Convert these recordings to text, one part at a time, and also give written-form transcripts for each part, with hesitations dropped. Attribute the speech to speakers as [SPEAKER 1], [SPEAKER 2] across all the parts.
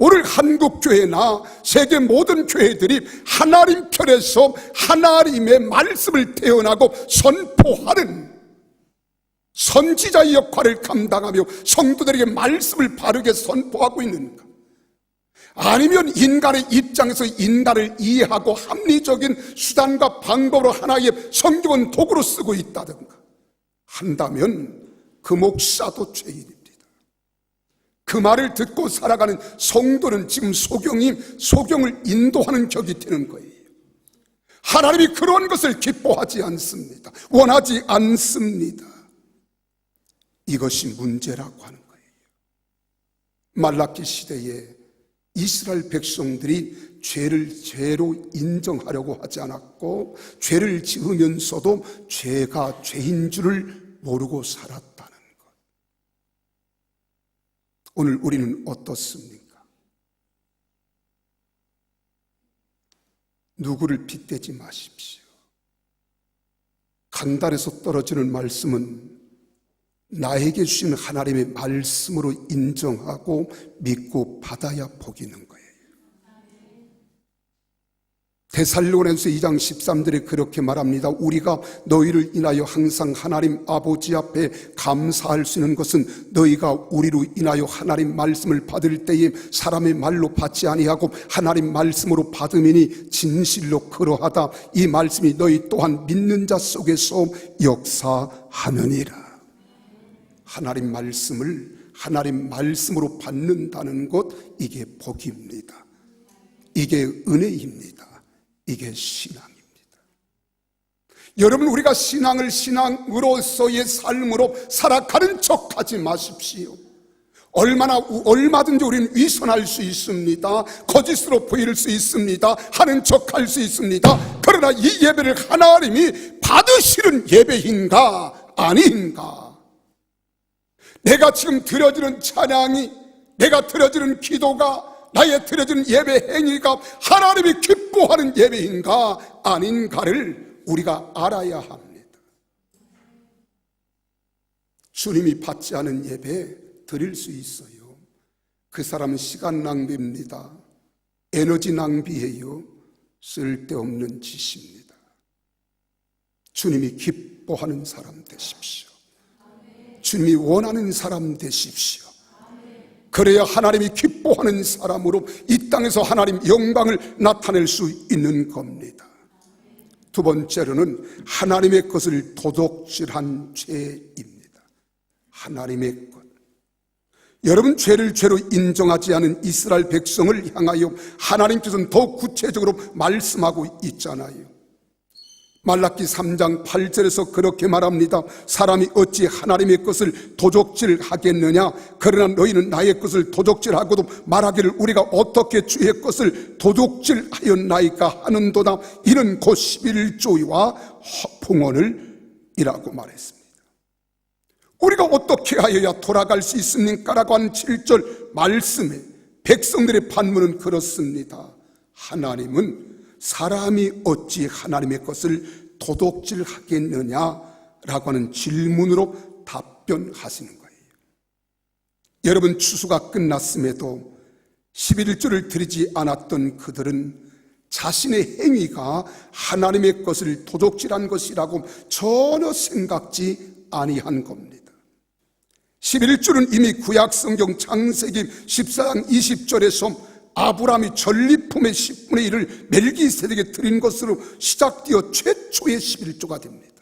[SPEAKER 1] 오늘 한국교회나 세계 모든 교회들이 하나님 편에서 하나님의 말씀을 태어나고 선포하는 선지자의 역할을 감당하며 성도들에게 말씀을 바르게 선포하고 있는가? 아니면 인간의 입장에서 인간을 이해하고 합리적인 수단과 방법으로 하나의 성경은 도구로 쓰고 있다든가 한다면 그 목사도 죄인입니다. 그 말을 듣고 살아가는 성도는 지금 소경을 인도하는 격이 되는 거예요. 하나님이 그런 것을 기뻐하지 않습니다. 원하지 않습니다. 이것이 문제라고 하는 거예요. 말라기 시대에 이스라엘 백성들이 죄를 죄로 인정하려고 하지 않았고 죄를 지으면서도 죄가 죄인 줄을 모르고 살았다는 것. 오늘 우리는 어떻습니까? 누구를 빗대지 마십시오. 간단해서 떨어지는 말씀은 나에게 주신 하나님의 말씀으로 인정하고 믿고 받아야 복이 있는 거예요. 데살로니가서 2장 13절에 그렇게 말합니다. 우리가 너희를 인하여 항상 하나님 아버지 앞에 감사할 수 있는 것은 너희가 우리로 인하여 하나님 말씀을 받을 때에 사람의 말로 받지 아니하고 하나님 말씀으로 받음이니 진실로 그러하다. 이 말씀이 너희 또한 믿는 자 속에서 역사하느니라. 하나님 말씀을 하나님 말씀으로 받는다는 것, 이게 복입니다. 이게 은혜입니다. 이게 신앙입니다. 여러분, 우리가 신앙을 신앙으로서의 삶으로 살아가는 척하지 마십시오. 얼마든지 우리는 위선할 수 있습니다. 거짓으로 보일 수 있습니다. 하는 척할 수 있습니다. 그러나 이 예배를 하나님이 받으시는 예배인가 아닌가? 내가 지금 드려지는 찬양이, 내가 드려지는 기도가, 나의 드려지는 예배 행위가 하나님이 기뻐하는 예배인가 아닌가를 우리가 알아야 합니다. 주님이 받지 않은 예배 드릴 수 있어요. 그 사람은 시간 낭비입니다. 에너지 낭비예요. 쓸데없는 짓입니다. 주님이 기뻐하는 사람 되십시오. 주님이 원하는 사람 되십시오. 그래야 하나님이 기뻐하는 사람으로 이 땅에서 하나님 영광을 나타낼 수 있는 겁니다. 두 번째로는 하나님의 것을 도둑질한 죄입니다. 하나님의 것. 여러분, 죄를 죄로 인정하지 않은 이스라엘 백성을 향하여 하나님께서는 더욱 구체적으로 말씀하고 있잖아요. 말라기 3장 8절에서 그렇게 말합니다. 사람이 어찌 하나님의 것을 도적질하겠느냐? 그러나 너희는 나의 것을 도적질하고도 말하기를 우리가 어떻게 주의 것을 도적질하였나이까 하는도다. 이는 곧 11조와 풍언을 이라고 말했습니다. 우리가 어떻게 하여야 돌아갈 수 있습니까? 라고 한 7절 말씀에 백성들의 반문은 그렇습니다. 하나님은 사람이 어찌 하나님의 것을 도둑질하겠느냐라고 하는 질문으로 답변하시는 거예요. 여러분, 추수가 끝났음에도 11조를 드리지 않았던 그들은 자신의 행위가 하나님의 것을 도둑질한 것이라고 전혀 생각지 아니한 겁니다. 11조는 이미 구약성경 창세기 14장 20절에서 아브라함이 전리품의 10분의 1을 멜기세덱에게 드린 것으로 시작되어 최초의 11조가 됩니다.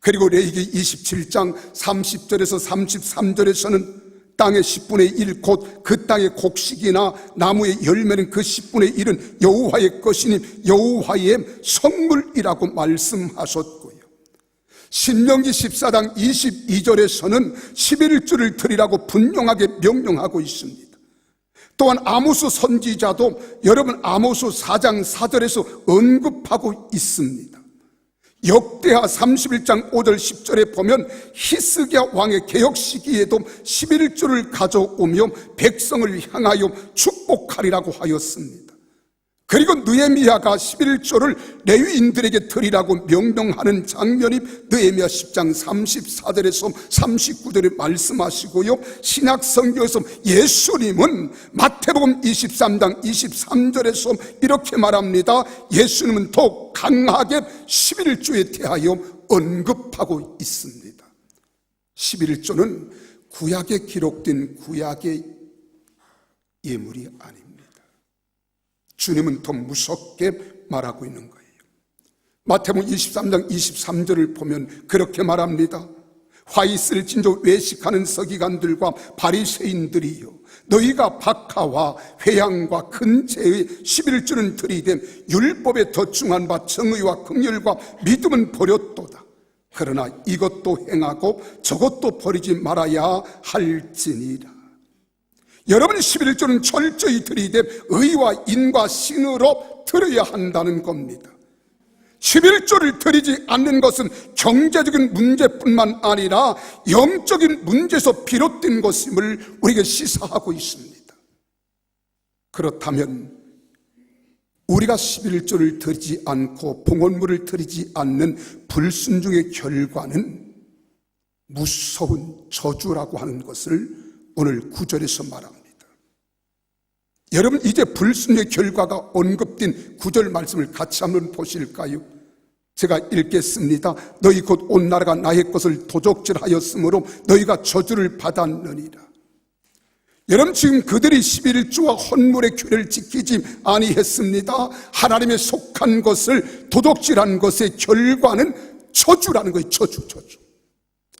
[SPEAKER 1] 그리고 레위기 27장 30절에서 33절에서는 땅의 10분의 1 곧 그 땅의 곡식이나 나무의 열매는 그 10분의 1은 여호와의 것이니 여호와의 선물이라고 말씀하셨고요. 신명기 14장 22절에서는 11조를 드리라고 분명하게 명령하고 있습니다. 또한 아모스 선지자도 여러분 아모스 4장 4절에서 언급하고 있습니다. 역대하 31장 5절 10절에 보면 히스기야 왕의 개혁 시기에도 11조를 가져오며 백성을 향하여 축복하리라고 하였습니다. 그리고 느헤미야가 11조를 레위인들에게 드리라고 명령하는 장면이 느헤미야 10장 34절에서 39절에 말씀하시고요, 신약 성경에서 예수님은 마태복음 23장 23절에서 이렇게 말합니다. 예수님은 더욱 강하게 11조에 대하여 언급하고 있습니다. 11조는 구약에 기록된 구약의 예물이 아닙니다. 주님은 더 무섭게 말하고 있는 거예요. 마태복음 23장 23절을 보면 그렇게 말합니다. 화 있을 진저 외식하는 서기관들과 바리새인들이여, 너희가 박하와 회향과 큰 제의 11조는 들이되 율법에 더 중한 바 정의와 긍휼과 믿음은 버렸도다. 그러나 이것도 행하고 저것도 버리지 말아야 할지니라. 여러분, 11조는 철저히 들이대 의와 인과 신으로 들어야 한다는 겁니다. 11조를 드리지 않는 것은 경제적인 문제뿐만 아니라 영적인 문제에서 비롯된 것임을 우리에게 시사하고 있습니다. 그렇다면 우리가 11조를 드리지 않고 봉헌물을 드리지 않는 불순종의 결과는 무서운 저주라고 하는 것을 오늘 9절에서 말합니다. 여러분, 이제 불순종의 결과가 언급된 9절 말씀을 같이 한번 보실까요? 제가 읽겠습니다. 너희 곧 온 나라가 나의 것을 도적질하였으므로 너희가 저주를 받았느니라. 여러분, 지금 그들이 11조와 헌물의 규례를 지키지 아니했습니다. 하나님의 속한 것을 도둑질한 것의 결과는 저주라는 거예요. 저주.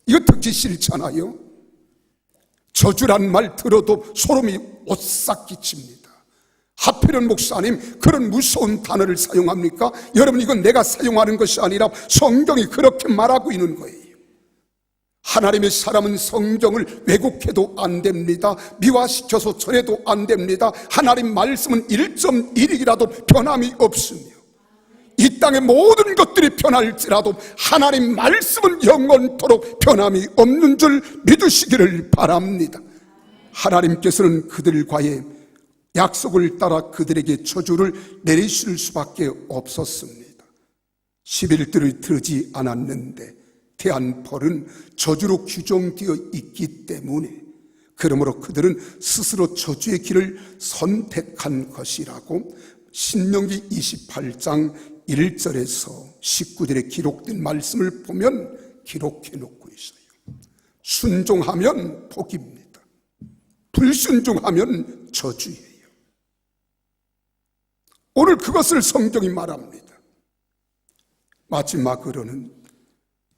[SPEAKER 1] 이거 듣기 싫잖아요. 저주란 말 들어도 소름이 오싹 끼칩니다. 하필은 목사님 그런 무서운 단어를 사용합니까? 여러분, 이건 내가 사용하는 것이 아니라 성경이 그렇게 말하고 있는 거예요. 하나님의 사람은 성경을 왜곡해도 안 됩니다. 미화시켜서 전해도 안 됩니다. 하나님 말씀은 1.1이라도 변함이 없으며 이 땅의 모든 것들이 변할지라도 하나님 말씀은 영원토록 변함이 없는 줄 믿으시기를 바랍니다. 하나님께서는 그들과의 약속을 따라 그들에게 저주를 내리실 수밖에 없었습니다. 11조를 들지 않았는데 대한 벌은 저주로 규정되어 있기 때문에, 그러므로 그들은 스스로 저주의 길을 선택한 것이라고 신명기 28장 1절에서 19절에 기록된 말씀을 보면 기록해 놓고 있어요. 순종하면 복입니다. 불순종하면 저주예요. 오늘 그것을 성경이 말합니다. 마지막으로는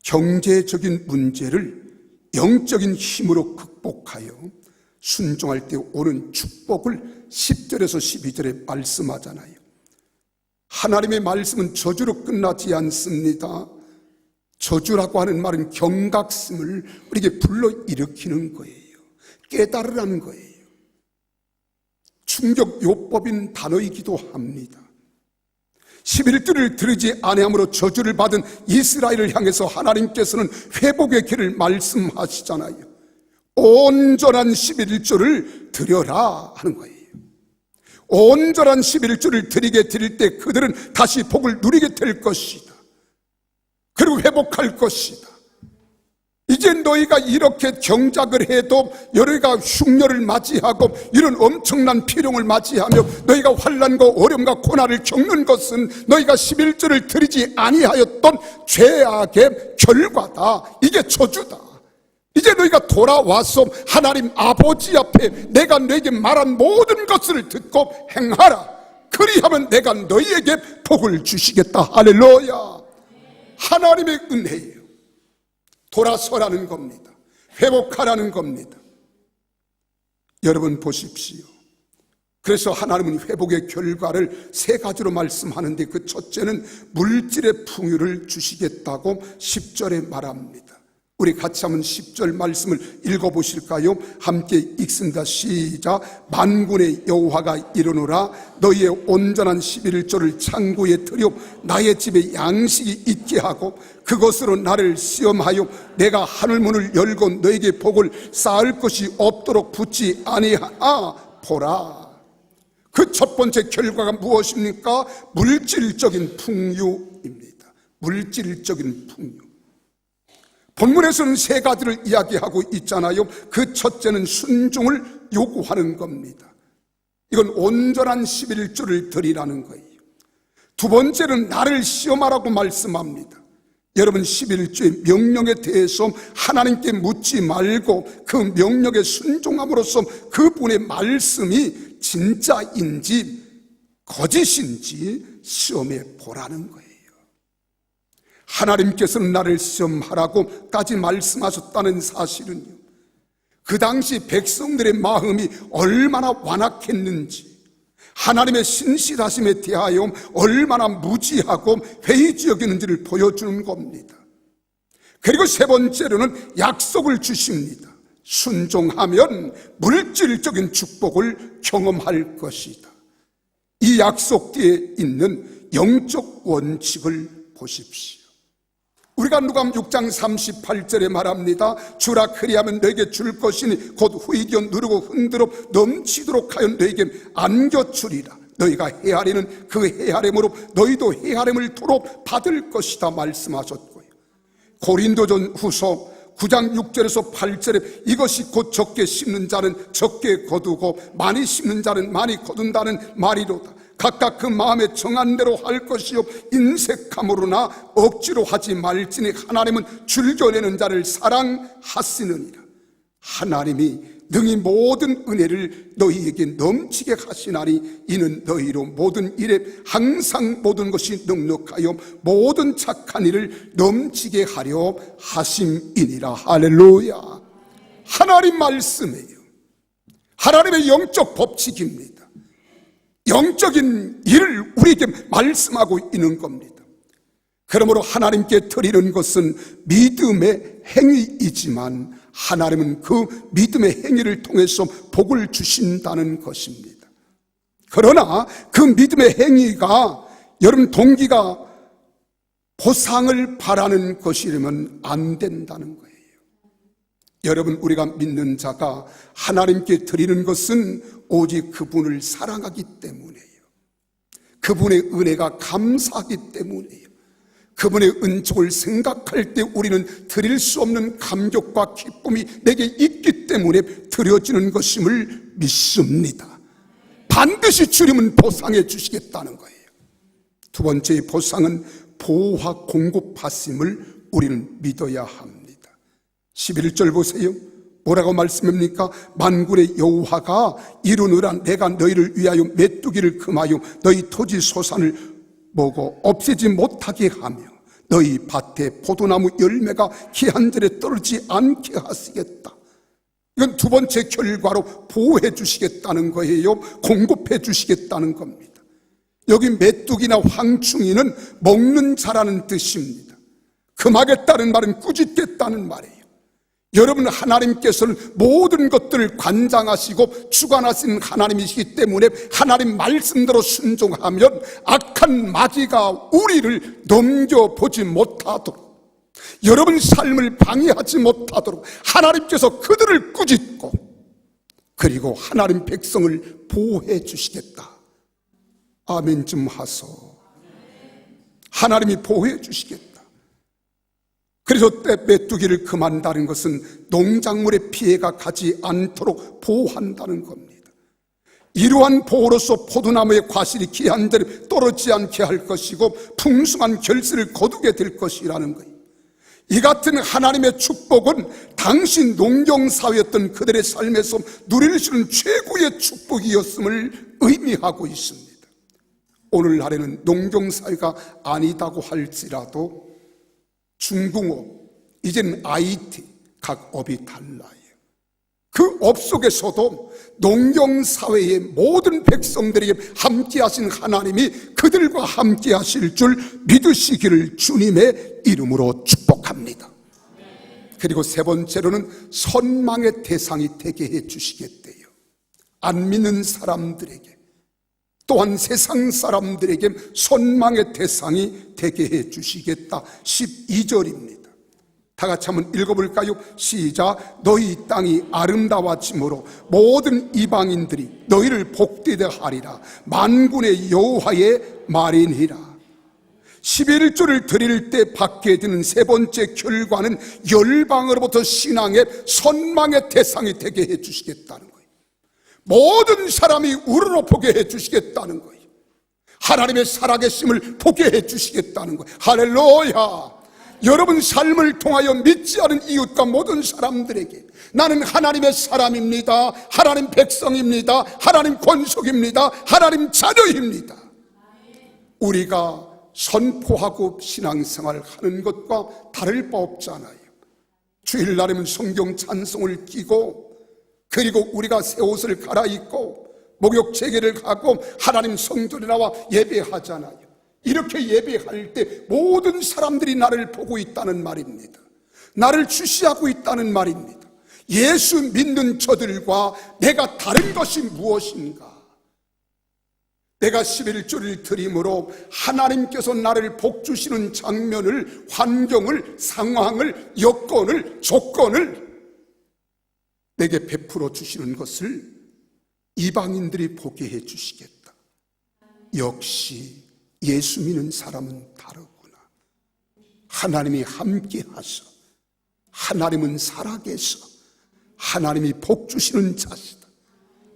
[SPEAKER 1] 경제적인 문제를 영적인 힘으로 극복하여 순종할 때 오는 축복을 10절에서 12절에 말씀하잖아요. 하나님의 말씀은 저주로 끝나지 않습니다. 저주라고 하는 말은 경각심을 우리에게 불러일으키는 거예요. 깨달으라는 거예요. 충격요법인 단어이기도 합니다. 11조를 들으지 아니함으로 저주를 받은 이스라엘을 향해서 하나님께서는 회복의 길을 말씀하시잖아요. 온전한 11조를 드려라 하는 거예요. 온전한 11조를 드릴 때 그들은 다시 복을 누리게 될 것이다. 그리고 회복할 것이다. 이제 너희가 이렇게 경작을 해도 너희가 흉년을 맞이하고 이런 엄청난 필용을 맞이하며 너희가 환난과 어려움과 고난을 겪는 것은 너희가 11조를 드리지 아니하였던 죄악의 결과다. 이게 저주다. 이제 너희가 돌아와서 하나님 아버지 앞에 내가 너에게 말한 모든 것을 듣고 행하라. 그리하면 내가 너희에게 복을 주시겠다. 할렐루야. 하나님의 은혜예요. 돌아서라는 겁니다. 회복하라는 겁니다. 여러분 보십시오. 그래서 하나님은 회복의 결과를 세 가지로 말씀하는데 그 첫째는 물질의 풍요를 주시겠다고 10절에 말합니다. 우리 같이 한번 10절 말씀을 읽어보실까요? 함께 읽습니다. 시작. 만군의 여호와가 이르노라 너희의 온전한 11조를 창고에 들여 나의 집에 양식이 있게 하고 그것으로 나를 시험하여 내가 하늘문을 열고 너에게 복을 쌓을 것이 없도록 붙지 아니하나 보라. 그 첫 번째 결과가 무엇입니까? 물질적인 풍요입니다. 물질적인 풍요. 본문에서는 세 가지를 이야기하고 있잖아요. 그 첫째는 순종을 요구하는 겁니다. 이건 온전한 11조를 드리라는 거예요. 두 번째는 나를 시험하라고 말씀합니다. 여러분, 11조의 명령에 대해서 하나님께 묻지 말고 그 명령에 순종함으로써 그분의 말씀이 진짜인지 거짓인지 시험해 보라는 거예요. 하나님께서는 나를 시험하라고까지 말씀하셨다는 사실은요, 그 당시 백성들의 마음이 얼마나 완악했는지, 하나님의 신실하심에 대하여 얼마나 무지하고 회의적이었는지를 보여주는 겁니다. 그리고 세 번째로는 약속을 주십니다. 순종하면 물질적인 축복을 경험할 것이다. 이 약속 뒤에 있는 영적 원칙을 보십시오. 우리가 누가복음 6장 38절에 말합니다. 주라 그리하면 너에게 줄 것이니 곧 후이겨 누르고 흔들어 넘치도록 하여 너에게 안겨주리라. 너희가 헤아리는 그 헤아림으로 너희도 헤아림을 도로 받을 것이다 말씀하셨고요. 고린도전 후서 9장 6절에서 8절에 이것이 곧 적게 심는 자는 적게 거두고 많이 심는 자는 많이 거둔다는 말이로다. 각각 그 마음에 정한 대로 할 것이요 인색함으로나 억지로 하지 말지니 하나님은 줄겨내는 자를 사랑하시느니라. 하나님이 능히 모든 은혜를 너희에게 넘치게 하시나니 이는 너희로 모든 일에 항상 모든 것이 넉넉하여 모든 착한 일을 넘치게 하려 하심이니라. 할렐루야. 하나님 말씀이에요. 하나님의 영적 법칙입니다. 영적인 일을 우리에게 말씀하고 있는 겁니다. 그러므로 하나님께 드리는 것은 믿음의 행위이지만 하나님은 그 믿음의 행위를 통해서 복을 주신다는 것입니다. 그러나 그 믿음의 행위가 여러분 동기가 보상을 바라는 것이라면 안 된다는 거예요. 여러분, 우리가 믿는 자가 하나님께 드리는 것은 오직 그분을 사랑하기 때문이에요. 그분의 은혜가 감사하기 때문이에요. 그분의 은총을 생각할 때 우리는 드릴 수 없는 감격과 기쁨이 내게 있기 때문에 드려지는 것임을 믿습니다. 반드시 주님은 보상해 주시겠다는 거예요. 두 번째의 보상은 보호와 공급하심을 우리는 믿어야 합니다. 11절 보세요. 뭐라고 말씀합니까? 만군의 여호와가 이루느라 내가 너희를 위하여 메뚜기를 금하여 너희 토지 소산을 먹어 없애지 못하게 하며 너희 밭에 포도나무 열매가 기한절에 떨어지지 않게 하시겠다. 이건 두 번째 결과로 보호해 주시겠다는 거예요. 공급해 주시겠다는 겁니다. 여기 메뚜기나 황충이는 먹는 자라는 뜻입니다. 금하겠다는 말은 꾸짖겠다는 말이에요. 여러분, 하나님께서는 모든 것들을 관장하시고 주관하시는 하나님이시기 때문에 하나님 말씀대로 순종하면 악한 마귀가 우리를 넘겨보지 못하도록, 여러분 삶을 방해하지 못하도록 하나님께서 그들을 꾸짖고 그리고 하나님 백성을 보호해 주시겠다. 아멘 좀 하소. 하나님이 보호해 주시겠다. 그래서 메뚜기를 금한다는 것은 농작물의 피해가 가지 않도록 보호한다는 겁니다. 이러한 보호로서 포도나무의 과실이 기한절에 떨어지지 않게 할 것이고 풍성한 결실을 거두게 될 것이라는 거예요. 이 같은 하나님의 축복은 당시 농경사회였던 그들의 삶에서 누릴 수 있는 최고의 축복이었음을 의미하고 있습니다. 오늘날에는 농경사회가 아니다고 할지라도 중공업, 이제는 IT, 각 업이 달라요. 그 업 속에서도 농경사회의 모든 백성들에게 함께 하신 하나님이 그들과 함께 하실 줄 믿으시기를 주님의 이름으로 축복합니다. 그리고 세 번째로는 선망의 대상이 되게 해 주시겠대요. 안 믿는 사람들에게, 또한 세상 사람들에게 선망의 대상이 되게 해 주시겠다. 12절입니다. 다 같이 한번 읽어볼까요? 시작. 너희 땅이 아름다워짐으로 모든 이방인들이 너희를 복되게 하리라. 만군의 여호와의 말이니라. 11조를 드릴 때 받게 되는 세 번째 결과는 열방으로부터 신앙의 선망의 대상이 되게 해주시겠다는 거예요. 모든 사람이 우러러보게 해주시겠다는 거예요. 하나님의 살아계심을 보게 해주시겠다는 거예요. 할렐루야. 여러분 삶을 통하여 믿지 않은 이웃과 모든 사람들에게 나는 하나님의 사람입니다, 하나님 백성입니다, 하나님 권속입니다, 하나님 자녀입니다, 우리가 선포하고 신앙생활을 하는 것과 다를 바 없잖아요. 주일날이면 성경 찬송을 끼고, 그리고 우리가 새 옷을 갈아입고 목욕 재개를 하고 하나님 성전에 나와 예배하잖아요. 이렇게 예배할 때 모든 사람들이 나를 보고 있다는 말입니다. 나를 주시하고 있다는 말입니다. 예수 믿는 저들과 내가 다른 것이 무엇인가? 내가 11조를 드림으로 하나님께서 나를 복주시는 장면을, 환경을, 상황을, 여건을, 조건을 내게 베풀어 주시는 것을 이방인들이 보게 해 주시겠다. 역시 예수 믿는 사람은 다르구나. 하나님이 함께 하셔. 하나님은 살아계셔. 하나님이 복 주시는 자시다.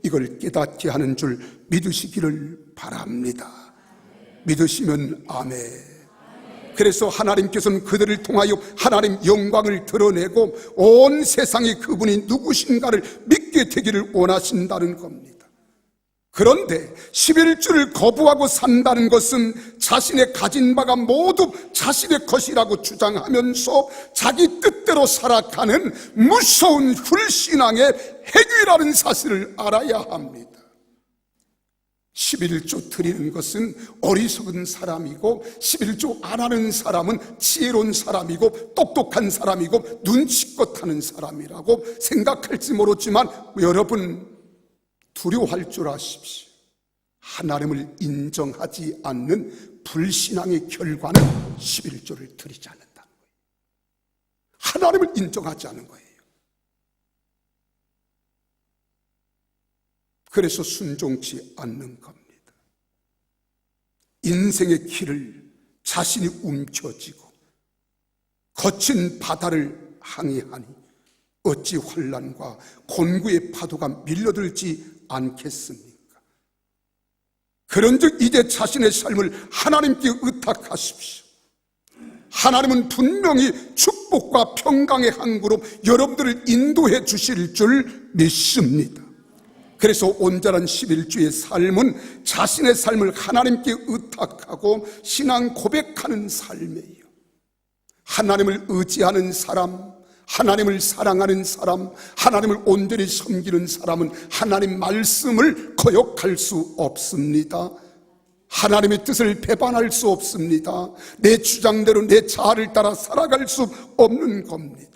[SPEAKER 1] 이걸 깨닫게 하는 줄 믿으시기를 바랍니다. 믿으시면 아멘. 그래서 하나님께서는 그들을 통하여 하나님 영광을 드러내고 온 세상이 그분이 누구신가를 믿게 되기를 원하신다는 겁니다. 그런데 11조를 거부하고 산다는 것은 자신의 가진 바가 모두 자신의 것이라고 주장하면서 자기 뜻대로 살아가는 무서운 불신앙의 행위라는 사실을 알아야 합니다. 11조 드리는 것은 어리석은 사람이고, 11조 안 하는 사람은 지혜로운 사람이고 똑똑한 사람이고 눈치껏 하는 사람이라고 생각할지 모르지만, 여러분 두려워할 줄 아십시오. 하나님을 인정하지 않는 불신앙의 결과는 11조를 드리지 않는다는 거예요. 하나님을 인정하지 않는 거예요. 그래서 순종치 않는 겁니다. 인생의 길을 자신이 움켜쥐고 거친 바다를 항해하니 어찌 환난과 곤고의 파도가 밀려들지 않겠습니까? 그런즉 이제 자신의 삶을 하나님께 의탁하십시오. 하나님은 분명히 축복과 평강의 항구로 여러분들을 인도해 주실 줄 믿습니다. 그래서 온전한 11조의 삶은 자신의 삶을 하나님께 의탁하고 신앙 고백하는 삶이에요. 하나님을 의지하는 사람, 하나님을 사랑하는 사람, 하나님을 온전히 섬기는 사람은 하나님 말씀을 거역할 수 없습니다. 하나님의 뜻을 배반할 수 없습니다. 내 주장대로 내 자아를 따라 살아갈 수 없는 겁니다.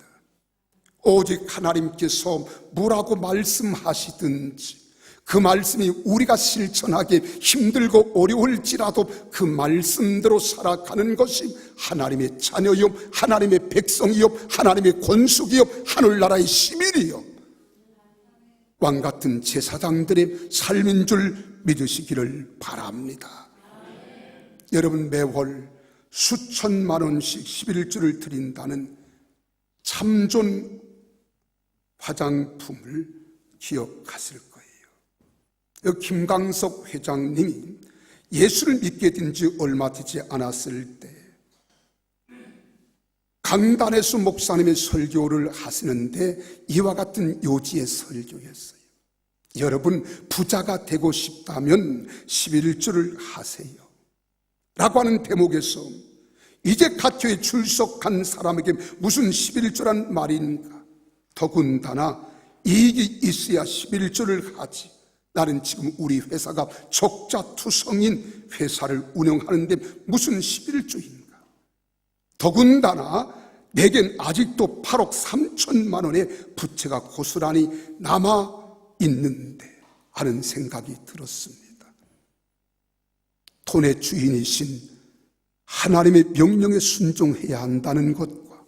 [SPEAKER 1] 오직 하나님께서 뭐라고 말씀하시든지 그 말씀이 우리가 실천하기 힘들고 어려울지라도 그 말씀대로 살아가는 것이 하나님의 자녀요, 하나님의 백성이요, 하나님의 권속이요, 하늘나라의 시민이요, 왕같은 제사장들의 삶인 줄 믿으시기를 바랍니다. 여러분, 매월 수천만 원씩 11조를 드린다는 참존 화장품을 기억하실 거예요. 김강석 회장님이 예수를 믿게 된 지 얼마 되지 않았을 때 강단에서 목사님의 설교를 하시는데 이와 같은 요지의 설교였어요. 여러분, 부자가 되고 싶다면 11조를 하세요 라고 하는 대목에서 이제 가교에 출석한 사람에게 무슨 11조란 말인가? 더군다나 이익이 있어야 11조를 하지. 나는 지금 우리 회사가 적자투성인 회사를 운영하는데 무슨 11조인가? 더군다나 내겐 아직도 8억 3천만 원의 부채가 고스란히 남아있는데 하는 생각이 들었습니다. 돈의 주인이신 하나님의 명령에 순종해야 한다는 것과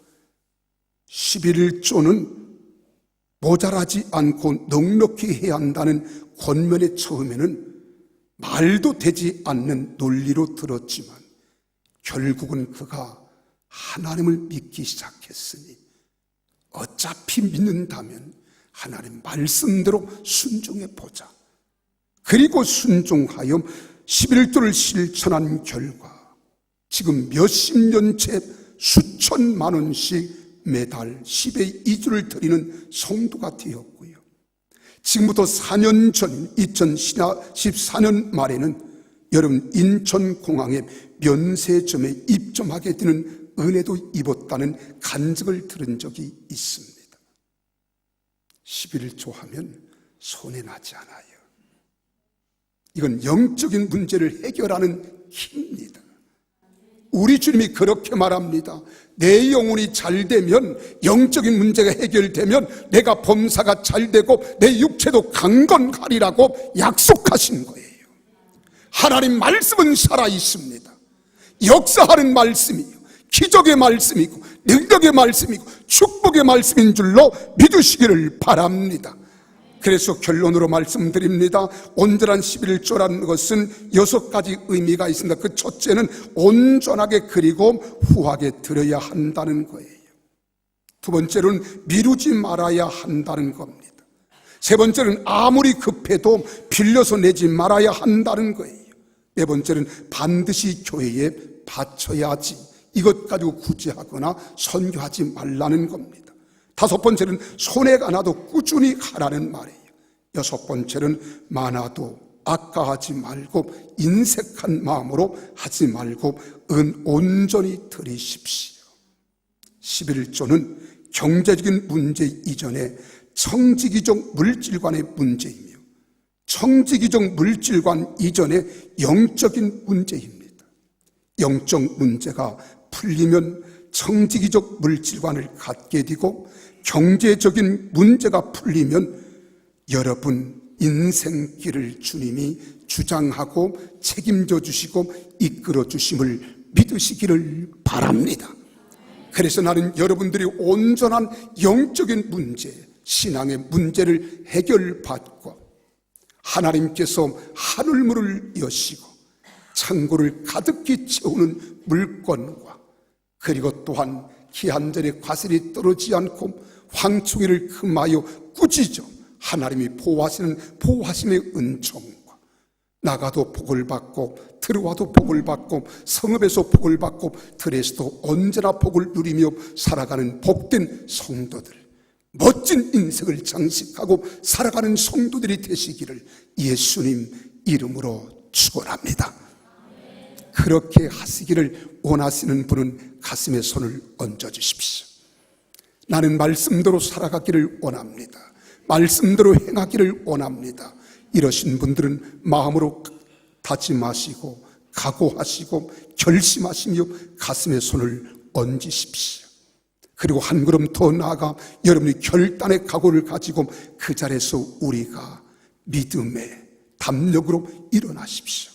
[SPEAKER 1] 11조는 모자라지 않고 넉넉히 해야 한다는 권면의 처음에는 말도 되지 않는 논리로 들었지만 결국은 그가 하나님을 믿기 시작했으니 어차피 믿는다면 하나님 말씀대로 순종해 보자. 그리고 순종하여 11조를 실천한 결과 지금 몇십 년째 수천만 원씩 매달 10의 2주를 드리는 성도가 되었고요. 지금부터 4년 전 2014년 말에는 여러분 인천공항에 면세점에 입점하게 되는 은혜도 입었다는 간증을 들은 적이 있습니다. 11조 하면 손해 나지 않아요. 이건 영적인 문제를 해결하는 힘입니다. 우리 주님이 그렇게 말합니다. 내 영혼이 잘 되면, 영적인 문제가 해결되면 내가 범사가 잘 되고 내 육체도 강건하리라고 약속하신 거예요. 하나님 말씀은 살아있습니다. 역사하는 말씀이요, 기적의 말씀이고 능력의 말씀이고 축복의 말씀인 줄로 믿으시기를 바랍니다. 그래서 결론으로 말씀드립니다. 온전한 11조라는 것은 6가지 의미가 있습니다. 그 첫째는 온전하게 그리고 후하게 드려야 한다는 거예요. 두 번째로는 미루지 말아야 한다는 겁니다. 세 번째는 아무리 급해도 빌려서 내지 말아야 한다는 거예요. 네 번째는 반드시 교회에 바쳐야지, 이것 가지고 구제하거나 선교하지 말라는 겁니다. 다섯 번째는 손해가 나도 꾸준히 하라는 말이에요. 여섯 번째는 많아도 아까하지 말고 인색한 마음으로 하지 말고 온전히 드리십시오. 11조는 경제적인 문제 이전에 청지기적 물질관의 문제이며 청지기적 물질관 이전에 영적인 문제입니다. 영적 문제가 풀리면 청지기적 물질관을 갖게 되고 경제적인 문제가 풀리면 여러분 인생길을 주님이 주장하고 책임져 주시고 이끌어 주심을 믿으시기를 바랍니다. 그래서 나는 여러분들이 온전한 영적인 문제, 신앙의 문제를 해결받고 하나님께서 하늘문을 여시고 창고를 가득히 채우는 물건과 그리고 또한 기한전에 과실이 떨어지지 않고 황충이를 금하여 꾸짖어 하나님이 보호하시는 보호하심의 은총과 나가도 복을 받고 들어와도 복을 받고 성읍에서 복을 받고 들에서도 언제나 복을 누리며 살아가는 복된 성도들, 멋진 인생을 장식하고 살아가는 성도들이 되시기를 예수님 이름으로 축원합니다. 그렇게 하시기를 원하시는 분은 가슴에 손을 얹어주십시오. 나는 말씀대로 살아가기를 원합니다. 말씀대로 행하기를 원합니다. 이러신 분들은 마음으로 다짐하시고 각오하시고 결심하시며 가슴에 손을 얹으십시오. 그리고 한 걸음 더 나아가 여러분이 결단의 각오를 가지고 그 자리에서 우리가 믿음의 담력으로 일어나십시오.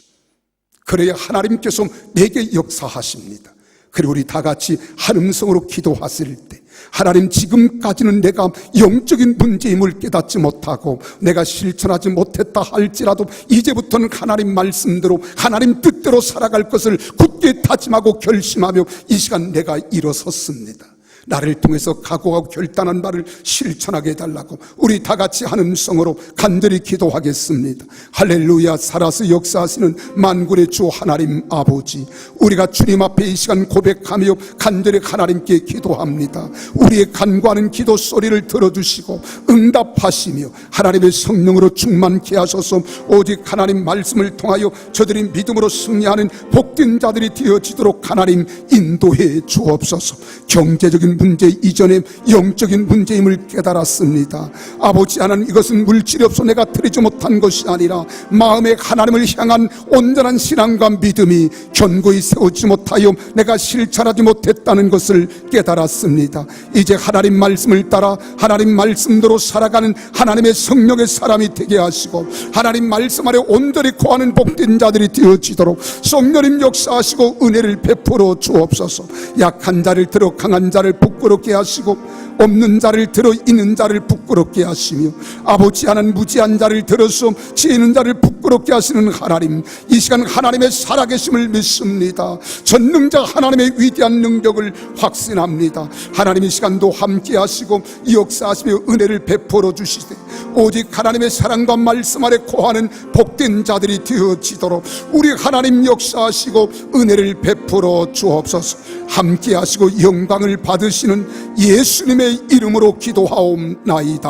[SPEAKER 1] 그래야 하나님께서 내게 역사하십니다. 그리고 우리 다 같이 한 음성으로 기도하실 때 하나님, 지금까지는 내가 영적인 문제임을 깨닫지 못하고 내가 실천하지 못했다 할지라도 이제부터는 하나님 말씀대로 하나님 뜻대로 살아갈 것을 굳게 다짐하고 결심하며 이 시간 내가 일어섰습니다. 나를 통해서 각오하고 결단한 바를 실천하게 해달라고 우리 다 같이 한 음성으로 간절히 기도하겠습니다. 할렐루야. 살아서 역사하시는 만군의 주 하나님 아버지, 우리가 주님 앞에 이 시간 고백하며 간절히 하나님께 기도합니다. 우리의 간구하는 기도 소리를 들어주시고 응답하시며 하나님의 성령으로 충만케 하소서. 오직 하나님 말씀을 통하여 저들이 믿음으로 승리하는 복된 자들이 되어지도록 하나님 인도해 주옵소서. 경제적인 문제 이전에 영적인 문제임을 깨달았습니다. 아버지 하나님, 이것은 물질이 없어 내가 드리지 못한 것이 아니라 마음에 하나님을 향한 온전한 신앙과 믿음이 견고히 세우지 못하여 내가 실천하지 못했다는 것을 깨달았습니다. 이제 하나님 말씀을 따라 하나님 말씀대로 살아가는 하나님의 성령의 사람이 되게 하시고 하나님 말씀 아래 온전히 거하는 복된 자들이 되어지도록 성령님 역사하시고 은혜를 베풀어 주옵소서. 약한 자를 들어 강한 자를 부끄럽게 하시고 없는 자를 들어 있는 자를 부끄럽게 하시며 아버지 하나님 무지한 자를 들어서 지혜 있는 자를 부끄럽게 하시는 하나님, 이 시간 하나님의 살아계심을 믿습니다. 전능자 하나님의 위대한 능력을 확신합니다. 하나님 이 시간도 함께 하시고 역사하시며 은혜를 베풀어 주시되 오직 하나님의 사랑과 말씀 아래 거하는 복된 자들이 되어지도록 우리 하나님 역사하시고 은혜를 베풀어 주옵소서. 함께 하시고 영광을 받으시는 예수님의 이름으로 기도하옵나이다.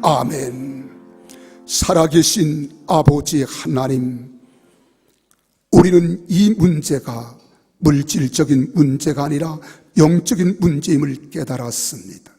[SPEAKER 1] 아멘. 살아계신 아버지 하나님, 우리는 이 문제가 물질적인 문제가 아니라 영적인 문제임을 깨달았습니다.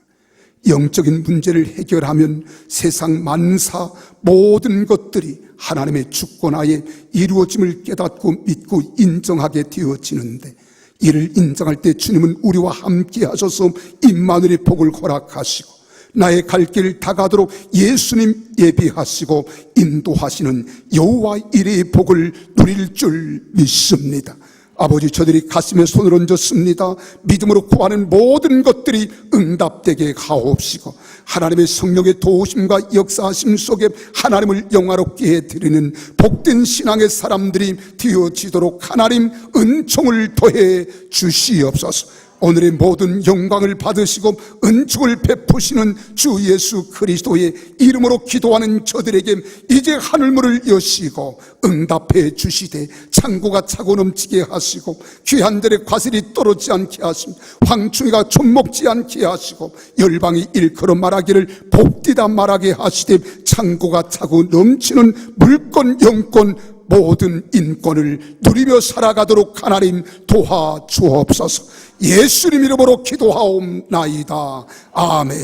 [SPEAKER 1] 영적인 문제를 해결하면 세상 만사 모든 것들이 하나님의 주권하에 이루어짐을 깨닫고 믿고 인정하게 되어지는데, 이를 인정할 때 주님은 우리와 함께 하셔서 임마누엘의 복을 허락하시고 나의 갈 길 다가도록 예수님 예비하시고 인도하시는 여호와 이레의 복을 누릴 줄 믿습니다. 아버지, 저들이 가슴에 손을 얹었습니다. 믿음으로 구하는 모든 것들이 응답되게 하옵시고 하나님의 성령의 도우심과 역사하심 속에 하나님을 영화롭게 해드리는 복된 신앙의 사람들이 되어지도록 하나님 은총을 더해 주시옵소서. 오늘의 모든 영광을 받으시고 은총을 베푸시는 주 예수 그리스도의 이름으로 기도하는 저들에게 이제 하늘문을 여시고 응답해 주시되 창고가 차고 넘치게 하시고 귀한 들의 과실이 떨어지지 않게 하시고 황충이가 좀먹지 않게 하시고 열방이 일컬어 말하기를 복되다 말하게 하시되 창고가 차고 넘치는 물권 영권 모든 인권을 누리며 살아가도록 하나님 도와주옵소서. 예수님 이름으로 기도하옵나이다. 아멘.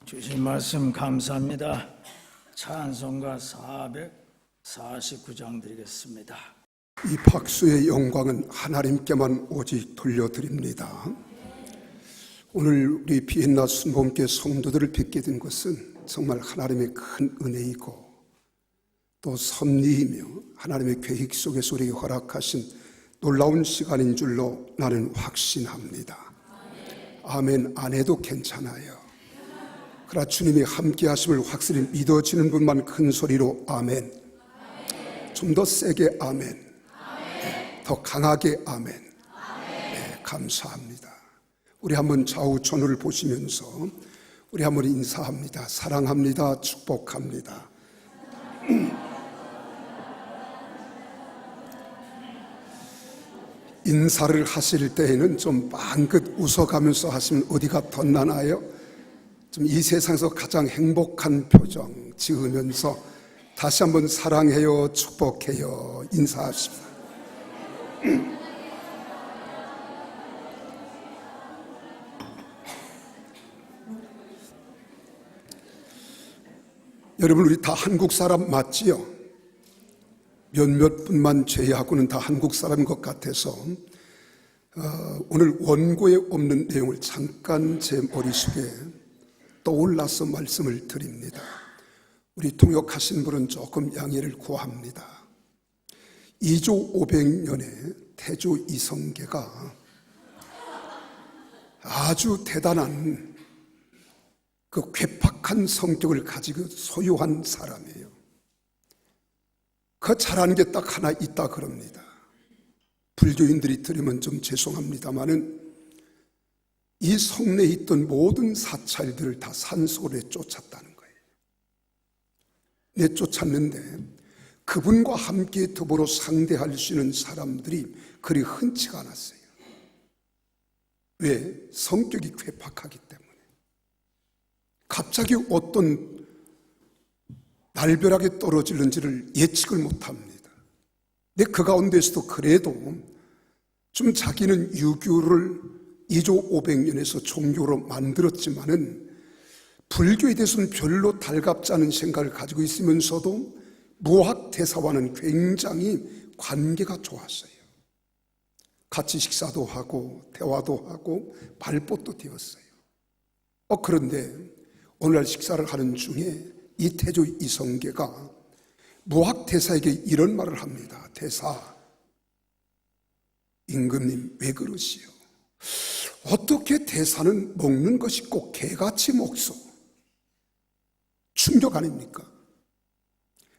[SPEAKER 2] 주신 말씀 감사합니다. 찬송가 449장 드리겠습니다.
[SPEAKER 1] 이 박수의 영광은 하나님께만 오직 돌려드립니다. 오늘 우리 비엔나 순복음교회 성도들을 뵙게 된 것은 정말 하나님의 큰 은혜이고 또 섭리이며 하나님의 계획 속에서 우리에게 허락하신 놀라운 시간인 줄로 나는 확신합니다. 아멘. 안 해도 괜찮아요. 그러나 주님이 함께 하심을 확실히 믿어지는 분만 큰 소리로 아멘. 좀 더 세게 아멘. 네, 더 강하게 아멘. 네, 감사합니다. 우리 한번 좌우 전후를 보시면서 우리 한번 인사합니다. 사랑합니다. 축복합니다. 인사를 하실 때에는 좀 빵긋 웃어가면서 하시면 어디가 덧나나요? 좀 이 세상에서 가장 행복한 표정 지으면서 다시 한번 사랑해요, 축복해요 인사합시다. 여러분, 우리 다 한국 사람 맞지요? 몇몇 분만 제외하고는 다 한국 사람인 것 같아서 오늘 원고에 없는 내용을 잠깐 제 머릿속에 떠올라서 말씀을 드립니다. 우리 통역하신 분은 조금 양해를 구합니다. 2조 500년에 태조 이성계가 아주 대단한 그 괴팍한 성격을 가지고 소유한 사람이에요. 그 잘하는 게 딱 하나 있다 그럽니다. 불교인들이 들으면 좀 죄송합니다마는 이 성내에 있던 모든 사찰들을 다 산속으로 내쫓았다는 거예요. 내쫓았는데 그분과 함께 더불어 상대할 수 있는 사람들이 그리 흔치가 않았어요. 왜? 성격이 괴팍하기 때문에. 갑자기 어떤 날벼락이 떨어지는지를 예측을 못합니다. 근데 그 가운데서도 그래도 좀 자기는 유교를 2조 500년에서 종교로 만들었지만은 불교에 대해서는 별로 달갑지 않은 생각을 가지고 있으면서도 무학대사와는 굉장히 관계가 좋았어요. 같이 식사도 하고 대화도 하고 발벗도 되었어요. 그런데 오늘날 식사를 하는 중에 이 태조 이성계가 무학 대사에게 이런 말을 합니다. 대사, 임금님 왜 그러시오? 어떻게 대사는 먹는 것이 꼭 개같이 먹소? 충격 아닙니까?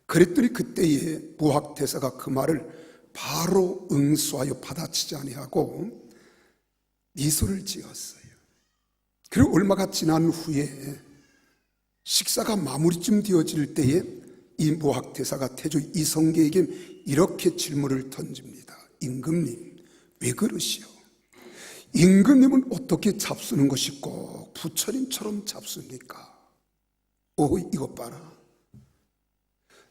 [SPEAKER 1] 그랬더니 그때에 무학 대사가 그 말을 바로 응수하여 받아치지 아니하고 미소를 지었어요. 그리고 얼마가 지난 후에 식사가 마무리쯤 되어질 때에 이 무학 대사가 태조 이성계에게 이렇게 질문을 던집니다. 임금님 왜 그러시오? 임금님은 어떻게 잡수는 것이 꼭 부처님처럼 잡습니까? 오, 이것 봐라.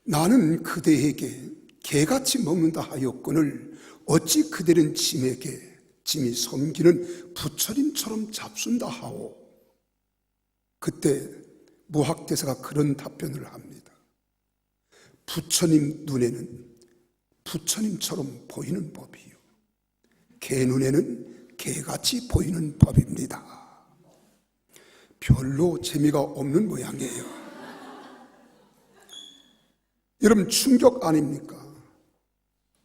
[SPEAKER 1] 나는 그대에게 개같이 먹는다 하였거늘 어찌 그대는 짐에게 짐이 섬기는 부처님처럼 잡순다 하오. 그때 무학대사가 그런 답변을 합니다. 부처님 눈에는 부처님처럼 보이는 법이요, 개 눈에는 개같이 보이는 법입니다. 별로 재미가 없는 모양이에요. 여러분, 충격 아닙니까?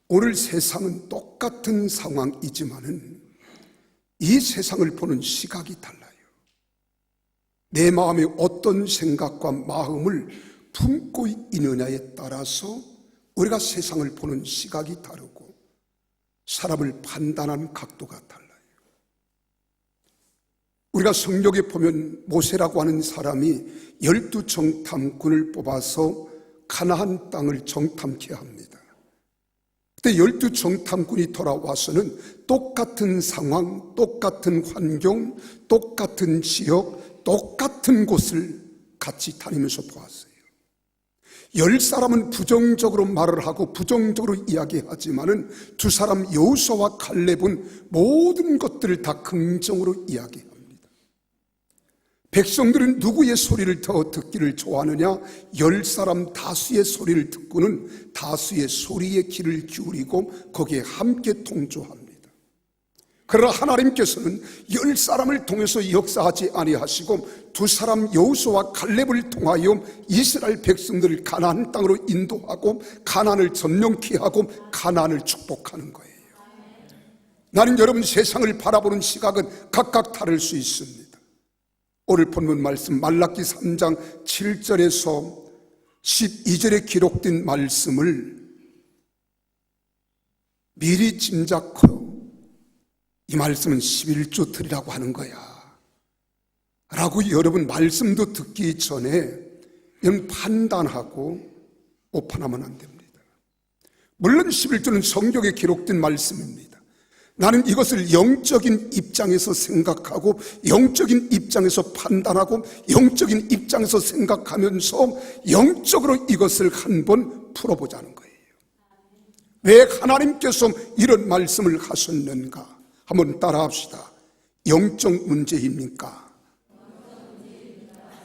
[SPEAKER 1] 오늘 세상은 똑같은 상황이지만은 이 세상을 보는 시각이 달라요. 내 마음에 어떤 생각과 마음을 품고 있느냐에 따라서 우리가 세상을 보는 시각이 다르고 사람을 판단하는 각도가 달라요. 우리가 성경에 보면 모세라고 하는 사람이 12 정탐꾼을 뽑아서 가나안 땅을 정탐케 합니다. 그때 12 정탐꾼이 돌아와서는 똑같은 상황, 똑같은 환경, 똑같은 지역, 똑같은 곳을 같이 다니면서 보았어요. 10사람은 부정적으로 말을 하고 부정적으로 이야기하지만은 2사람 여호수아와 갈렙은 모든 것들을 다 긍정으로 이야기합니다. 백성들은 누구의 소리를 더 듣기를 좋아하느냐? 10사람 다수의 소리를 듣고는 다수의 소리에 귀를 기울이고 거기에 함께 동조합니다. 그러나 하나님께서는 10사람을 통해서 역사하지 아니하시고 2사람 여호수아와 갈렙을 통하여 이스라엘 백성들을 가나안 땅으로 인도하고 가나안을 점령케 하고 가나안을 축복하는 거예요. 나는 여러분 세상을 바라보는 시각은 각각 다를 수 있습니다. 오늘 본문 말씀 말라기 3장 7절에서 12절에 기록된 말씀을 미리 짐작하여 이 말씀은 11조 드리라고 하는 거야 라고 여러분 말씀도 듣기 전에 여러분 판단하고 오판하면 안 됩니다. 물론 11조는 성경에 기록된 말씀입니다. 나는 이것을 영적인 입장에서 생각하고 영적인 입장에서 판단하고 영적인 입장에서 생각하면서 영적으로 이것을 한번 풀어보자는 거예요. 왜 하나님께서 이런 말씀을 하셨는가? 한번 따라합시다. 영적 문제입니까?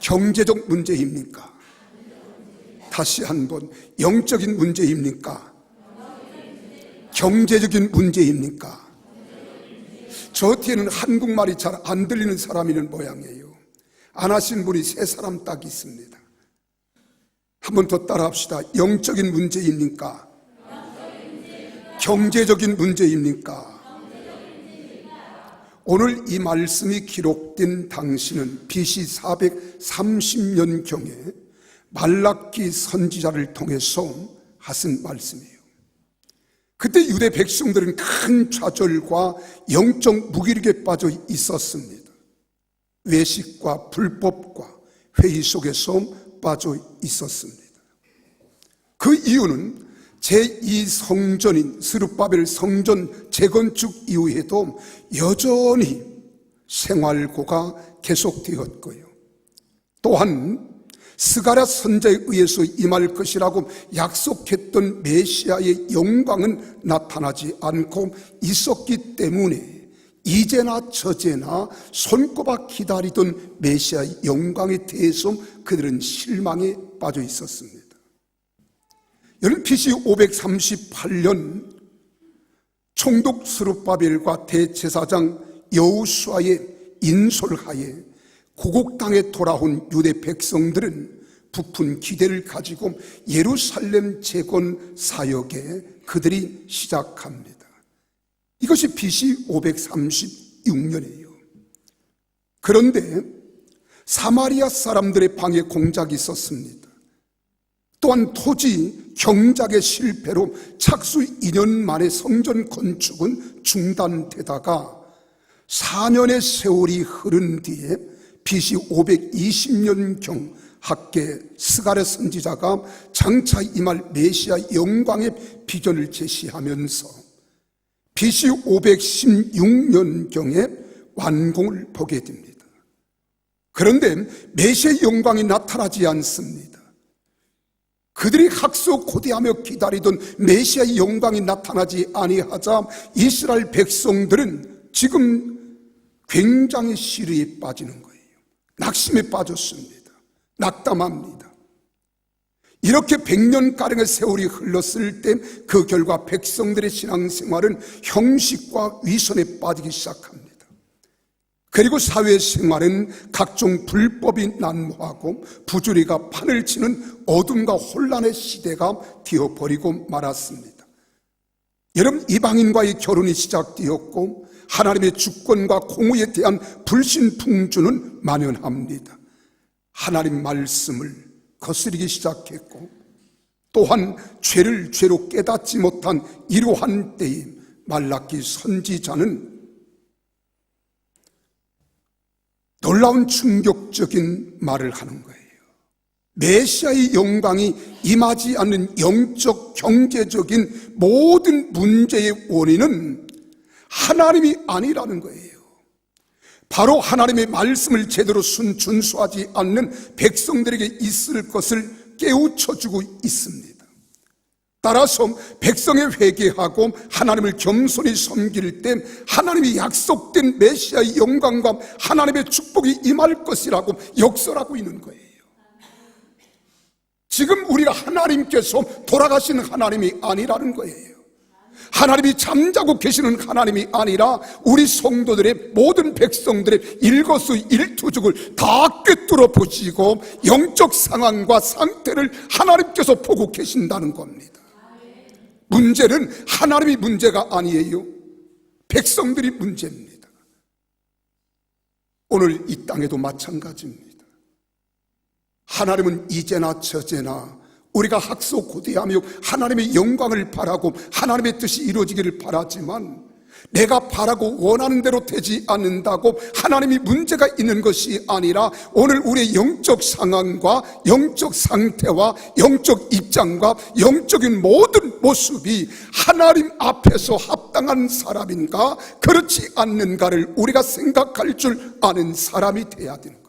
[SPEAKER 1] 경제적 문제입니까? 다시 한번, 영적인 문제입니까? 경제적인 문제입니까? 저 뒤에는 한국말이 잘 안 들리는 사람이 있는 모양이에요. 안 하신 분이 3사람 딱 있습니다. 한 번 더 따라합시다. 영적인 문제입니까? 경제적인 문제입니까? 오늘 이 말씀이 기록된 당시는 BC 430년경에 말라기 선지자를 통해서 하신 말씀이에요. 그때 유대 백성들은 큰 좌절과 영적 무기력에 빠져 있었습니다. 외식과 불법과 회의 속에서 빠져 있었습니다. 그 이유는 제2성전인 스룹바벨 성전 재건축 이후에도 여전히 생활고가 계속되었고요. 또한 스가랴 선지자에 의해서 임할 것이라고 약속했던 메시아의 영광은 나타나지 않고 있었기 때문에 이제나 저제나 손꼽아 기다리던 메시아의 영광에 대해서 그들은 실망에 빠져 있었습니다. 여러분, BC 538년 총독 스룹바벨과 대제사장 여호수아의 인솔하에 고국 땅에 돌아온 유대 백성들은 부푼 기대를 가지고 예루살렘 재건 사역에 그들이 시작합니다. 이것이 BC 536년이에요. 그런데 사마리아 사람들의 방해 공작이 있었습니다. 또한 토지 경작의 실패로 착수 2년 만에 성전 건축은 중단되다가 4년의 세월이 흐른 뒤에 BC 520년경 학계 스가랴 선지자가 장차 임할 메시아 영광의 비전을 제시하면서 BC 516년경에 완공을 보게 됩니다. 그런데 메시아의 영광이 나타나지 않습니다. 그들이 학수고대하며 기다리던 메시아의 영광이 나타나지 아니하자 이스라엘 백성들은 지금 굉장히 시리에 빠지는 거예요. 낙심에 빠졌습니다. 낙담합니다. 이렇게 100년가량의 세월이 흘렀을 때 그 결과 백성들의 신앙생활은 형식과 위선에 빠지기 시작합니다. 그리고 사회생활은 각종 불법이 난무하고 부조리가 판을 치는 어둠과 혼란의 시대가 되어버리고 말았습니다. 여러분, 이방인과의 결혼이 시작되었고 하나님의 주권과 공의에 대한 불신풍주는 만연합니다. 하나님 말씀을 거스르기 시작했고 또한 죄를 죄로 깨닫지 못한 이러한 때에 말라기 선지자는 놀라운 충격적인 말을 하는 거예요. 메시아의 영광이 임하지 않는 영적 경제적인 모든 문제의 원인은 하나님이 아니라는 거예요. 바로 하나님의 말씀을 제대로 준수하지 않는 백성들에게 있을 것을 깨우쳐주고 있습니다. 따라서 백성이 회개하고 하나님을 겸손히 섬길 때 하나님이 약속된 메시아의 영광과 하나님의 축복이 임할 것이라고 역설하고 있는 거예요. 지금 우리가 하나님께서 돌아가신 하나님이 아니라는 거예요. 하나님이 잠자고 계시는 하나님이 아니라 우리 성도들의 모든 백성들의 일거수일투족을 다 꿰뚫어 보시고 영적 상황과 상태를 하나님께서 보고 계신다는 겁니다. 문제는 하나님이 문제가 아니에요. 백성들이 문제입니다. 오늘 이 땅에도 마찬가지입니다. 하나님은 이제나 저제나 우리가 학수고대하며 하나님의 영광을 바라고 하나님의 뜻이 이루어지기를 바라지만 내가 바라고 원하는 대로 되지 않는다고 하나님이 문제가 있는 것이 아니라 오늘 우리의 영적 상황과 영적 상태와 영적 입장과 영적인 모든 모습이 하나님 앞에서 합당한 사람인가 그렇지 않는가를 우리가 생각할 줄 아는 사람이 돼야 되는 거예요.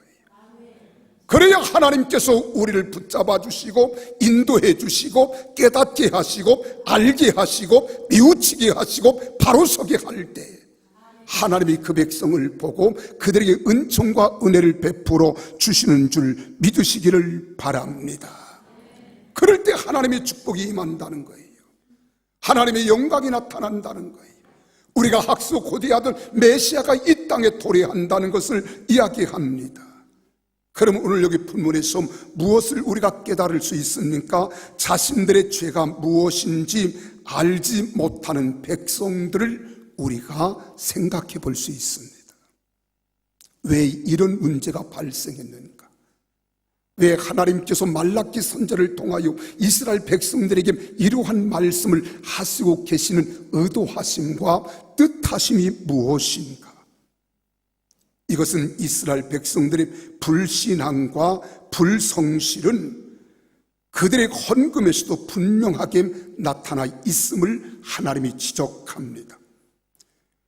[SPEAKER 1] 그래야 하나님께서 우리를 붙잡아 주시고 인도해 주시고 깨닫게 하시고 알게 하시고 뉘우치게 하시고 바로 서게 할 때 하나님이 그 백성을 보고 그들에게 은총과 은혜를 베풀어 주시는 줄 믿으시기를 바랍니다. 그럴 때 하나님의 축복이 임한다는 거예요. 하나님의 영광이 나타난다는 거예요. 우리가 학수고대하던 메시아가 이 땅에 도래한다는 것을 이야기합니다. 그럼 오늘 여기 본문에서 무엇을 우리가 깨달을 수 있습니까? 자신들의 죄가 무엇인지 알지 못하는 백성들을 우리가 생각해 볼 수 있습니다. 왜 이런 문제가 발생했는가? 왜 하나님께서 말라기 선지자를 통하여 이스라엘 백성들에게 이러한 말씀을 하시고 계시는 의도하심과 뜻하심이 무엇인가? 이것은 이스라엘 백성들의 불신앙과 불성실은 그들의 헌금에서도 분명하게 나타나 있음을 하나님이 지적합니다.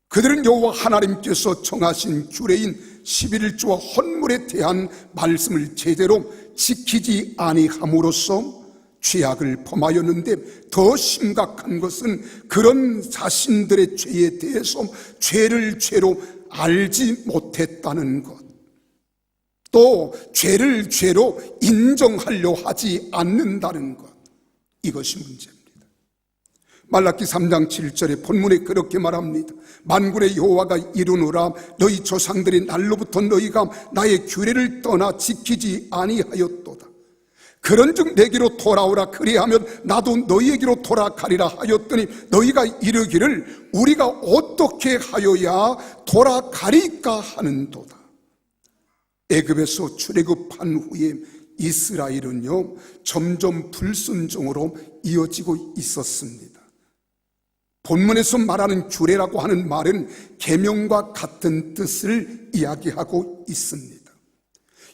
[SPEAKER 1] 그들은 여호와 하나님께서 정하신 규례인 11조와 헌물에 대한 말씀을 제대로 지키지 아니함으로써 죄악을 범하였는데 더 심각한 것은 그런 자신들의 죄에 대해서 죄를 죄로 알지 못했다는 것, 또 죄를 죄로 인정하려 하지 않는다는 것, 이것이 문제입니다. 말라기 3장 7절에 본문에 그렇게 말합니다. 만군의 여호와가 이르노라 너희 조상들이 날로부터 너희가 나의 규례를 떠나 지키지 아니하였도다. 그런즉 내게로 돌아오라. 그리하면 나도 너희에게로 돌아가리라 하였더니 너희가 이르기를 우리가 어떻게 하여야 돌아가리까 하는도다. 애굽에서 출애굽한 후에 이스라엘은요 점점 불순종으로 이어지고 있었습니다. 본문에서 말하는 규례라고 하는 말은 계명과 같은 뜻을 이야기하고 있습니다.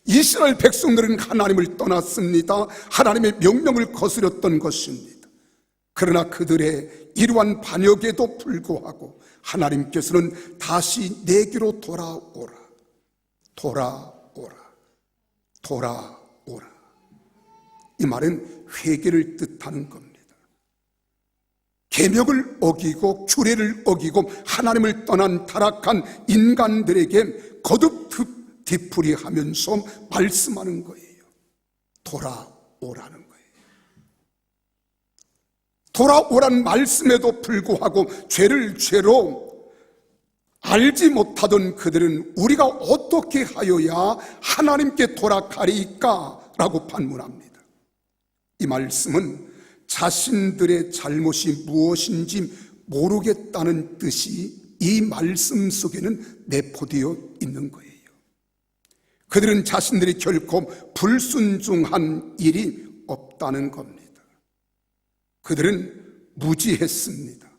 [SPEAKER 1] 이스라엘 백성들은 하나님을 떠났습니다. 하나님의 명령을 거스렸던 것입니다. 그러나 그들의 이러한 반역에도 불구하고 하나님께서는 다시 내게로 돌아오라, 돌아오라, 돌아오라. 이 말은 회개를 뜻하는 겁니다. 계명을 어기고 규례를 어기고 하나님을 떠난 타락한 인간들에게 거듭 뒤풀이하면서 말씀하는 거예요. 돌아오라는 거예요. 돌아오라는 말씀에도 불구하고 죄를 죄로 알지 못하던 그들은 우리가 어떻게 하여야 하나님께 돌아가리까? 라고 반문합니다. 이 말씀은 자신들의 잘못이 무엇인지 모르겠다는 뜻이 이 말씀 속에는 내포되어 있는 거예요. 그들은 자신들이 결코 불순종한 일이 없다는 겁니다. 그들은 무지했습니다.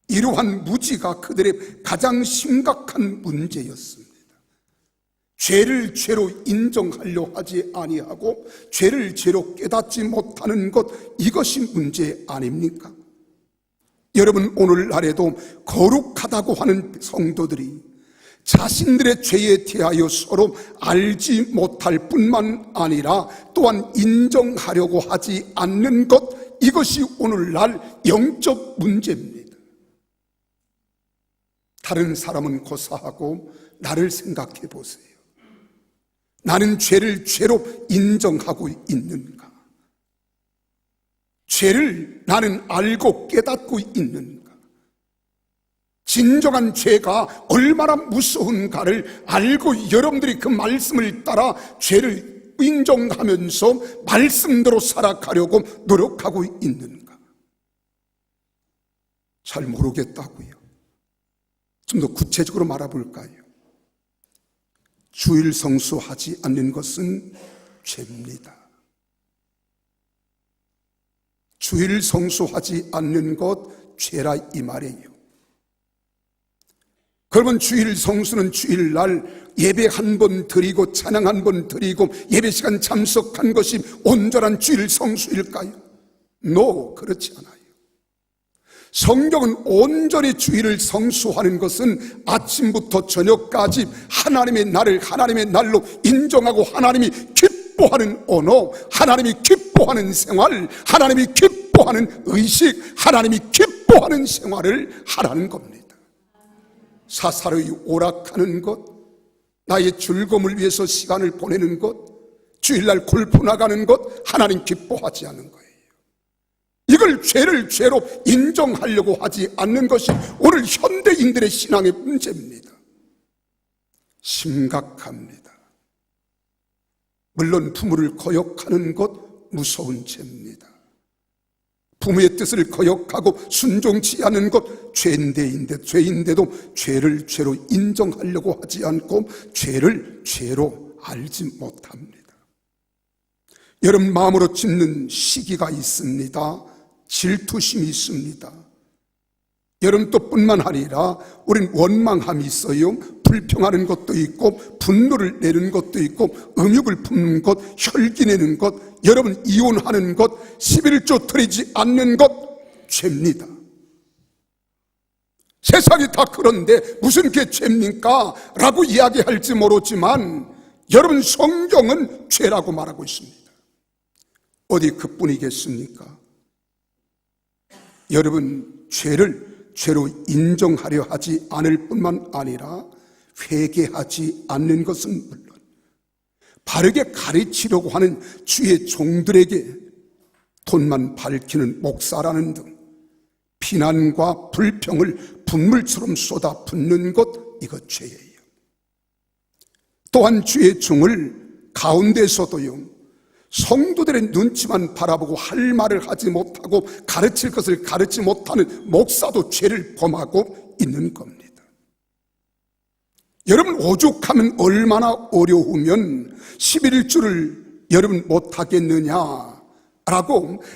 [SPEAKER 1] 이러한 무지가 그들의 가장 심각한 문제였습니다. 죄를 죄로 인정하려 하지 아니하고 죄를 죄로 깨닫지 못하는 것, 이것이 문제 아닙니까? 여러분, 오늘날에도 거룩하다고 하는 성도들이 자신들의 죄에 대하여 서로 알지 못할 뿐만 아니라 또한 인정하려고 하지 않는 것, 이것이 오늘날 영적 문제입니다. 다른 사람은 고사하고 나를 생각해 보세요. 나는 죄를 죄로 인정하고 있는가? 죄를 나는 알고 깨닫고 있는가? 진정한 죄가 얼마나 무서운가를 알고 여러분들이 그 말씀을 따라 죄를 인정하면서 말씀대로 살아가려고 노력하고 있는가? 잘 모르겠다고요. 좀 더 구체적으로 말해볼까요? 주일 성수하지 않는 것은 죄입니다. 주일 성수하지 않는 것 죄라 이 말이에요. 그러면 주일 성수는 주일날 예배 한 번 드리고 찬양 한 번 드리고 예배 시간 참석한 것이 온전한 주일 성수일까요? No, 그렇지 않아요. 성경은 온전히 주일을 성수하는 것은 아침부터 저녁까지 하나님의 날을 하나님의 날로 인정하고 하나님이 기뻐하는 언어, 하나님이 기뻐하는 생활, 하나님이 기뻐하는 의식, 하나님이 기뻐하는 생활을 하라는 겁니다. 사사로이 오락하는 것, 나의 즐거움을 위해서 시간을 보내는 것, 주일날 골프 나가는 것, 하나님 기뻐하지 않는 거예요. 이걸 죄를 죄로 인정하려고 하지 않는 것이 오늘 현대인들의 신앙의 문제입니다. 심각합니다. 물론 부모를 거역하는 것 무서운 죄입니다. 부모의 뜻을 거역하고 순종치 않은 것 죄인데도 죄를 죄로 인정하려고 하지 않고 죄를 죄로 알지 못합니다. 여러분, 마음으로 짓는 시기가 있습니다. 질투심이 있습니다. 여러분, 또 뿐만 아니라 우린 원망함이 있어요. 불평하는 것도 있고 분노를 내는 것도 있고 음욕을 품는 것, 혈기 내는 것, 여러분 이혼하는 것, 11조 드리지 않는 것 죄입니다. 세상이 다 그런데 무슨 게 죄입니까? 라고 이야기할지 모르지만 여러분, 성경은 죄라고 말하고 있습니다. 어디 그뿐이겠습니까? 여러분, 죄를 죄로 인정하려 하지 않을 뿐만 아니라 회개하지 않는 것은 물론 바르게 가르치려고 하는 주의 종들에게 돈만 밝히는 목사라는 등 비난과 불평을 분물처럼 쏟아붓는 것, 이것 죄예요. 또한 주의 종을 가운데서도요, 성도들의 눈치만 바라보고 할 말을 하지 못하고 가르칠 것을 가르치지 못하는 목사도 죄를 범하고 있는 겁니다. 여러분, 오죽하면 얼마나 어려우면 11주를 여러분 못하겠느냐라고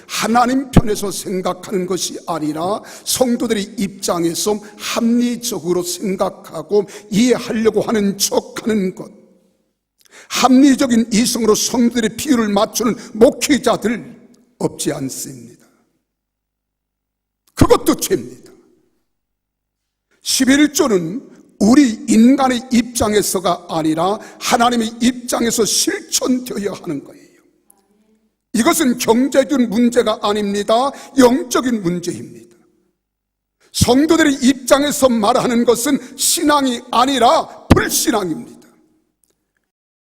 [SPEAKER 1] 하나님 편에서 생각하는 것이 아니라 성도들의 입장에서 합리적으로 생각하고 이해하려고 하는 척하는 것, 합리적인 이성으로 성도들의 비율을 맞추는 목회자들 없지 않습니다. 그것도 죄입니다. 11조는 우리 인간의 입장에서가 아니라 하나님의 입장에서 실천되어야 하는 거예요. 이것은 경제적인 문제가 아닙니다. 영적인 문제입니다. 성도들의 입장에서 말하는 것은 신앙이 아니라 불신앙입니다.